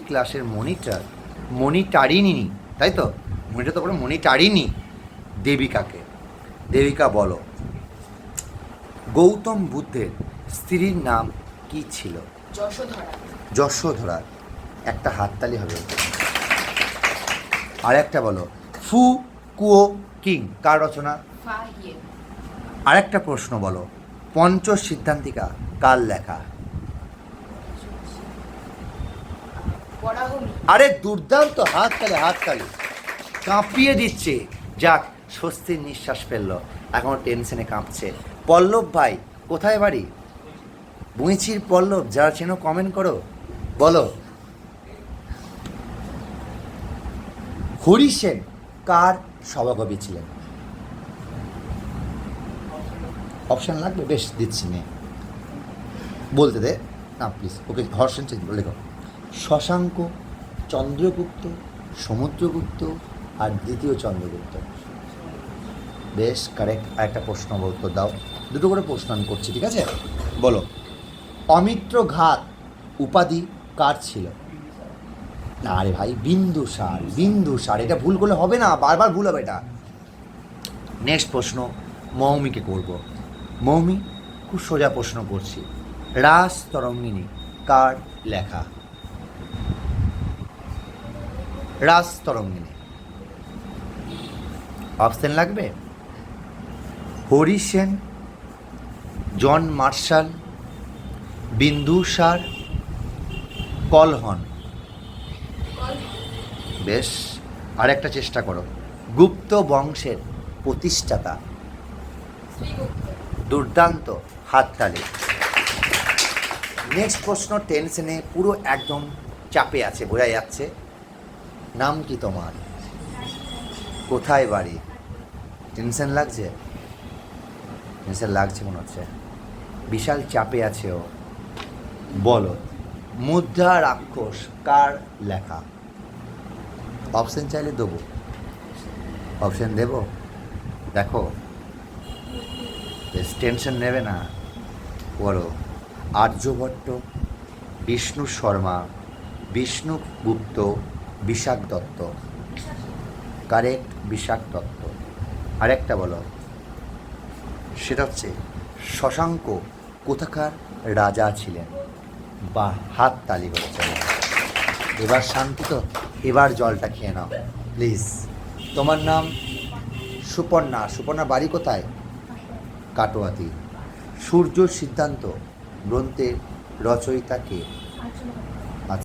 ক্লাসের মনিটর, মনিটারিণী, তাই তো? মনিটর তো পরে মনিটারিণী দেবিকাকে। দেবিকা বলো, গৌতম বুদ্ধের স্ত্রীর নাম কি ছিল? যশোধরা। যশোধরা। একটা হাততালি হবে। আর একটা বলো, ফু কুও কিং কার রচনা? ফাহিয়েন। আরেকটা প্রশ্ন বলো, পঞ্চ সিদ্ধান্তিকা কার লেখা? বরাহমি। আরে দুর্দান্ত, হাততালি কাঁপিয়ে দিচ্ছে। যাক, স্বস্তির নিঃশ্বাস ফেললো, এখন টেনশনে কাঁপছে। পল্লব ভাই, কোথায় বাড়ি? বুঁইচির পল্লব, যারা চেনো কমেন্ট করো, বলো। হরি সেন কার সভাকবি ছিলেন? অপশান লাগবে? বেশ, দিচ্ছি নে, বলতে দে না প্লিজ। ওকে, হর্ষেন লেখো। শশাঙ্ক, চন্দ্রগুপ্ত, সমুদ্রগুপ্ত আর দ্বিতীয় চন্দ্রগুপ্ত। বেশ, কারেক্ট। আরেকটা প্রশ্ন উত্তর দাও, দুটো করে প্রশ্ন আমি করছি, ঠিক আছে? বলো, অমিত্র ঘাত উপাধি কার ছিল? না রে ভাই, বিন্দুসার। বিন্দুসার, এটা ভুল করলে হবে না, বারবার ভুল হবে এটা। নেক্সট প্রশ্ন মৌমিকে করব। মৌমি, খুব সোজা প্রশ্ন করছি, রাস তরঙ্গিনী কার লেখা? রাস তরঙ্গিনী। অপশন লাগবে? Hari Sen, John Marshall, Bindusara, Kalhana. বেশ, আরেকটা চেষ্টা করো, গুপ্ত বংশের প্রতিষ্ঠাতা। দুর্দান্ত, হাততালি। নেক্সট প্রশ্ন টেনশনে পুরো একদম চাপে আছে, বোঝা যাচ্ছে। নাম কি তোমার? কোথায় বাড়ি? টেনশন লাগছে? টেনশন লাগছে মনে হচ্ছে, বিশাল চাপে আছে ও। বলো, মুদ্রা রাক্ষস কার লেখা? অপশন চাইলে দেবো, অপশন দেব, দেখো, টেনশন নেবে না, বলো। আর্যভট্ট, বিষ্ণু শর্মা, বিষ্ণুগুপ্ত, বিশাখ দত্ত। কারেক্ট, বিশাখ দত্ত। আরেকটা বলো, সেটা হচ্ছে শশাঙ্ক কোথাকার রাজা ছিলেন? বা হাততালি হচ্ছে। এবার শান্তি তো, এবার জলটা খেয়ে নাও প্লিজ। তোমার নাম সুপর্ণা। সুপর্ণা বাড়ি কোথায়? কাটোয়াতি। সূর্য সিদ্ধান্ত গ্রন্থের রচয়িতা কে?